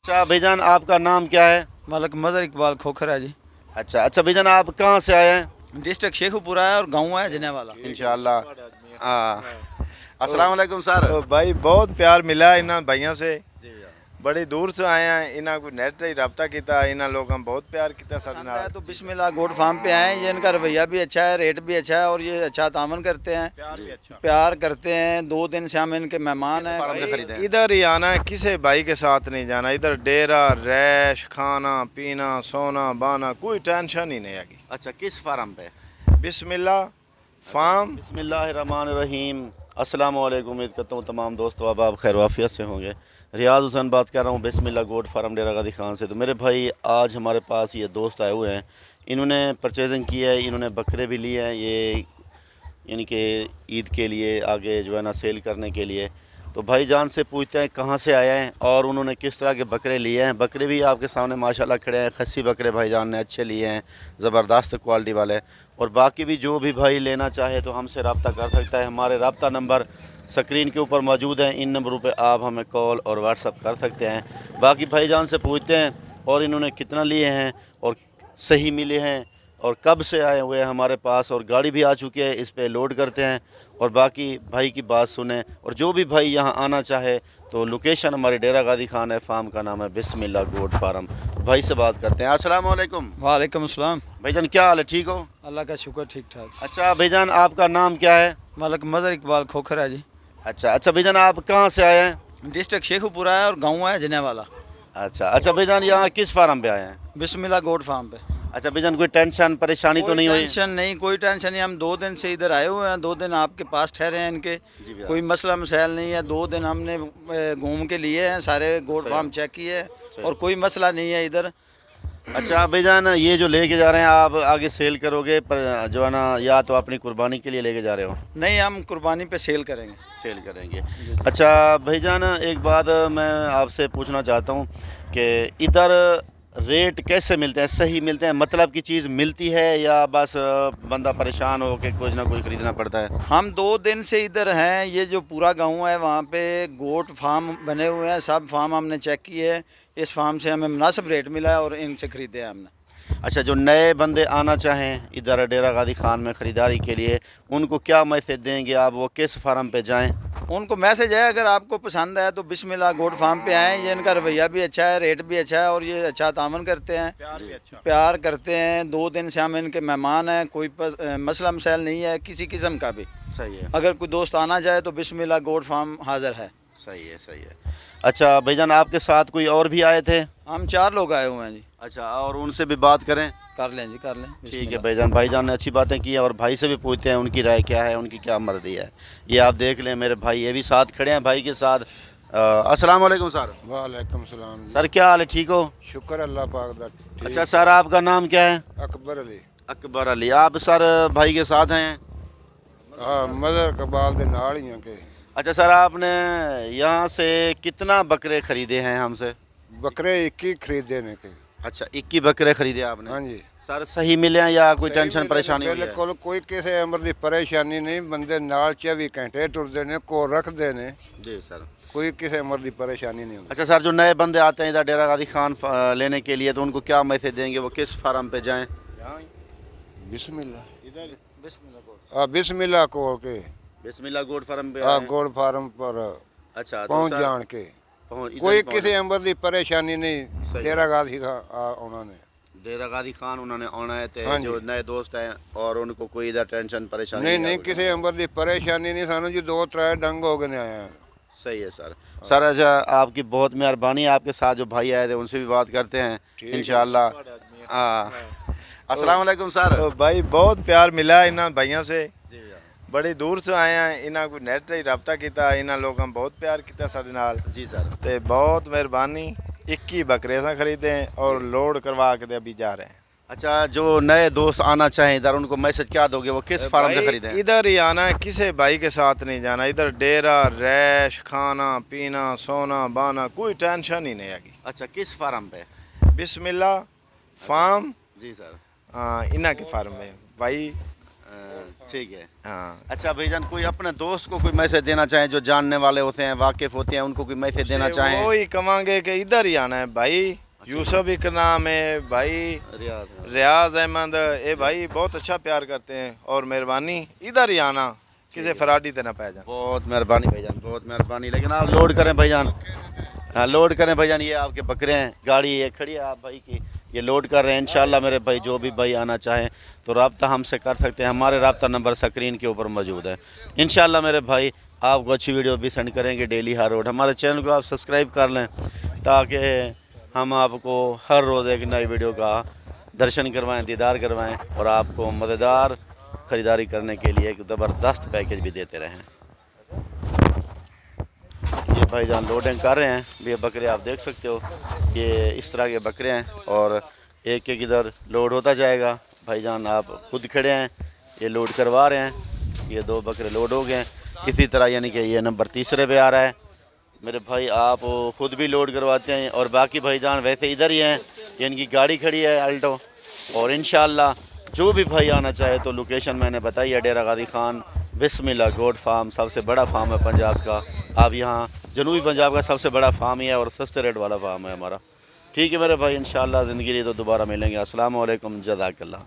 अच्छा भाईजान, आपका नाम क्या है? मलक मदर इकबाल खोखर है जी। अच्छा भाईजान, आप कहाँ से आए हैं? डिस्ट्रिक्ट शेखुपुरा है और गांव है जने वाला। इंशाल्लाह। अस्सलाम वालेकुम सर। तो भाई बहुत प्यार मिला इन्होंने भाइयों से, बड़ी दूर से आए हैं। इन्होंने कोई नेट से रब्ता किया, इन्होंने लोगों ने बहुत प्यार किया साडे नाल। तो बिस्मिल्लाह गोट फार्म पे आए हैं। ये इनका रवैया भी अच्छा है, रेट भी अच्छा है और ये अच्छा तामन करते हैं, प्यार करते हैं। 2 दिन से हम इनके मेहमान हैं। इधर ही आना है, किसी भाई के साथ नहीं जाना। इधर डेरा रैश, खाना पीना सोना बाना, कोई टेंशन ही नहीं है। अच्छा, किस फार्म पे? बिस्मिल्लाह फार्म। बिस्मिल्लाहिर्रहमानिर्रहीम। अस्सलाम वालेकुम। उम्मीद करता हूँ तमाम दोस्तों आप खैर वाफियत से होंगे। रियाज हुसैन बात कर रहा हूँ बिस्मिल्लाह गोट फार्म डेरा गादी खान से। तो मेरे भाई आज हमारे पास ये दोस्त आए हुए हैं, इन्होंने परचेजिंग की है, इन्होंने बकरे भी लिए हैं, ये यानी कि ईद के लिए आगे जो है ना सेल करने के लिए। तो भाई जान से पूछते हैं कहाँ से आए हैं और उन्होंने किस तरह के बकरे लिए हैं। बकरे भी आपके सामने माशाल्लाह खड़े हैं, खस्सी बकरे भाई जान ने अच्छे लिए हैं, ज़बरदस्त क्वालिटी वाले। और बाकी भी जो भी भाई लेना चाहे तो हमसे रब्ता कर सकता है। हमारे रब्ता नंबर स्क्रीन के ऊपर मौजूद हैं, इन नंबरों पे आप हमें कॉल और व्हाट्सअप कर सकते हैं। बाकी भाईजान से पूछते हैं और इन्होंने कितना लिए हैं और सही मिले हैं और कब से आए हुए हैं हमारे पास, और गाड़ी भी आ चुकी है, इस पे लोड करते हैं। और बाकी भाई की बात सुने, और जो भी भाई यहाँ आना चाहे तो लोकेशन हमारे डेरा गादी खान है, फार्म का नाम है बिस्मिल्लाह गोट फार्म। भाई से बात करते हैं। अस्सलाम वालेकुम। वालेकुम अस्सलाम। भाईजान क्या हाल है, ठीक हो? अल्लाह का शुक्र, ठीक ठाक। अच्छा भाईजान, आपका नाम क्या है? मलक मदर इकबाल खोखर है जी। अच्छा भाईजान, आप कहाँ से आए हैं? डिस्ट्रिक्ट शेखुपुरा है और गांव है जने वाला। अच्छा भाईजान, यहाँ किस फार्म पे आए हैं? बिस्मिल्लाह गोट फार्म पे। अच्छा भाईजान, कोई टेंशन परेशानी तो नहीं हुई? टेंशन नहीं, कोई टेंशन नहीं। हम 2 दिन से इधर आए हुए हैं, 2 दिन आपके पास ठहरे हैं इनके। कोई मसला मसाइल नहीं है। 2 दिन हमने घूम के लिए हैं, सारे गोट फार्म चेक किए और कोई मसला नहीं है इधर। अच्छा भाईजान, ये जो लेके जा रहे हैं आप आगे सेल करोगे पर जो है ना, या तो अपनी कुर्बानी के लिए लेके जा रहे हो? नहीं, हम कुर्बानी पे सेल करेंगे। सेल करेंगे। अच्छा भाईजान, एक बात मैं आपसे पूछना चाहता हूँ कि इधर रेट कैसे मिलते हैं? सही मिलते हैं, मतलब की चीज़ मिलती है या बस बंदा परेशान हो के कुछ ना कुछ ख़रीदना पड़ता है? हम 2 दिन से इधर हैं। ये जो पूरा गांव है वहाँ पे गोट फार्म बने हुए हैं, सब फार्म हमने चेक किए हैं। इस फार्म से हमें मुनासिब रेट मिला है और इनसे ख़रीदे हैं हमने। अच्छा, जो नए बंदे आना चाहें इधर डेरा गादी खान में ख़रीदारी के लिए, उनको क्या मैसेज देंगे आप? वो किस फार्म पे जाएं? उनको मैसेज है, अगर आपको पसंद है तो बिस्मिल्लाह गोट फार्म पे आएँ। ये इनका रवैया भी अच्छा है, रेट भी अच्छा है और ये अच्छा तामन करते हैं, प्यार करते हैं। 2 दिन से हम इनके मेहमान हैं, कोई मसला मसाइल नहीं है किसी किस्म का भी। सही है। अगर कोई दोस्त आना चाहे तो बिस्मिल्लाह गोट फार्म हाज़िर है। सही है। अच्छा भाईजान, आपके साथ कोई और भी आए थे? हम 4 लोग आए हुए हैं जी। अच्छा, और उनसे भी बात करें? कर लें जी, कर लें। ठीक है भाईजान ने अच्छी बातें की हैं, और भाई से भी पूछते हैं उनकी राय क्या है, उनकी क्या मर्जी है। ये आप देख लें, मेरे भाई ये भी साथ खड़े हैं भाई के साथ। अस्सलाम वालेकुम सर। वालेकुम सलाम। सर क्या हाल है, ठीक हो? शुक्र अल्लाह पाक दा। अच्छा सर, आपका नाम क्या है? अकबर अली। अकबर अली। आप सर भाई के साथ हैं? हाँ, मदर कबाल दे नाल ही हैं के। अच्छा सर, आपने यहाँ से कितना बकरे ख़रीदे हैं हमसे? बकरे 21 खरीदे ने के। अच्छा, 21 बकरे ख़रीदे आपने? हाँ जी। सर सही मिले हैं या कोई टेंशन परेशानी हुई है? बिल्कुल कोई किसी अमर की परेशानी नहीं। बंदे नाल 24 घंटे टुरदे ने, को रखते ने जी सर। कोई किसी अमर की परेशानी नहीं होती। अच्छा सर, जो नए बंदे आते हैं इधर डेरा गादी खान लेने के लिए, तो उनको क्या मैसेज देंगे? वो किस फार्म पे जाएं? बिस्मिल्लाह इधर बिस्मिल्लाह बिस्मिल्लाह को के बिस्मिल्लाह गोट फार्म पे हाँ आएं। गोड फार्म पर अच्छा, तो पहुँच सर जान के इधर कोई पहुंच- किसी अमर की परेशानी नहीं। सही। डेरा गादी उन्होंने डेरा गादी खान उन्होंने आना है थे, हाँ जो जी। नए दोस्त हैं, और उनको कोई इधर टेंशन परेशानी नहीं है? किसी अमर की परेशानी नहीं। सानू जी 2-3 डंग हो गए आए हैं। सही है सर। सर अच्छा, आपकी बहुत मेहरबानी। आपके साथ जो भाई आए थे उनसे भी बात करते हैं इंशाल्लाह। अस्सलाम वालेकुम सर। तो भाई बहुत प्यार मिला इन्होंने भाइयों से, बड़ी दूर से आए हैं। इन्होंने कोई नेट से रब्ता किया, इन्होंने लोगों ने बहुत प्यार किया साडे नाल। जी सर। ते बहुत मेहरबानी। 21 बकरे असां खरीदे हैं और लोड करवा के अभी जा रहे हैं। अच्छा, जो नए दोस्त आना चाहें इधर, उनको मैसेज क्या दोगे? वो किस फार्म से भाई, खरीदें? इधर ही आना है, किसी भाई के साथ नहीं जाना। इधर डेरा रैश, खाना पीना सोना बाना, कोई टेंशन ही नहीं है। अच्छा, किस फार्म पे? बिस्मिल्लाह फार्म। जी सर। हाँ, इन्ना के फार्म में भाई ठीक है। हाँ अच्छा भाईजान, कोई अपने दोस्त को कोई मैसेज देना चाहें जो जानने वाले होते हैं, वाकिफ होते हैं, उनको कोई मैसेज देना उससे चाहें? वो ही कमांगे कि इधर ही आना है भाई। यूसुफ एक नाम है भाई, रियाज अहमद, ये भाई बहुत अच्छा प्यार करते हैं और मेहरबानी इधर ही आना, किसी फराडी तो ना पाया जाए। बहुत मेहरबानी भाईजान, बहुत मेहरबानी। लेकिन आप लोड करें भाईजान, हाँ लोड करें भाईजान। ये आपके बकरे हैं, गाड़ी ये खड़ी है आप भाई की, ये लोड कर रहे हैं। इंशाल्लाह मेरे भाई जो भी भाई आना चाहें तो रब्ता हमसे कर सकते हैं। हमारे रब्ता नंबर स्क्रीन के ऊपर मौजूद है। इंशाल्लाह मेरे भाई आपको अच्छी वीडियो भी सेंड करेंगे डेली हर रोज़। हमारे चैनल को आप सब्सक्राइब कर लें ताकि हम आपको हर रोज़ एक नई वीडियो का दर्शन करवाएं, दीदार करवाएं और आपको मज़ेदार ख़रीदारी करने के लिए एक ज़बरदस्त पैकेज भी देते रहें। ये भाईजान लोडिंग कर रहे हैं, ये बकरे आप देख सकते हो, ये इस तरह के बकरे हैं और एक एक इधर लोड होता जाएगा। भाईजान आप खुद खड़े हैं, ये लोड करवा रहे हैं। ये 2 बकरे लोड हो गए हैं। इसी तरह यानी कि ये नंबर तीसरे पे आ रहा है। मेरे भाई आप खुद भी लोड करवाते हैं और बाकी भाईजान वैसे इधर ही हैं। ये इनकी गाड़ी खड़ी है अल्टो, और इंशाल्लाह जो भी भाई आना चाहे तो लोकेशन मैंने बताई है, डेरा गाजी खान बिस्मिल्लाह गोट फार्म, सबसे बड़ा फार्म है पंजाब का। आप यहाँ जनूबी पंजाब का सबसे बड़ा फार्म ही है और सस्ते रेट वाला फार्म है हमारा। ठीक है मेरे भाई, इंशाल्लाह ज़िंदगी रही तो दोबारा मिलेंगे। अस्सलाम वालेकुम, जज़ाकल्लाह।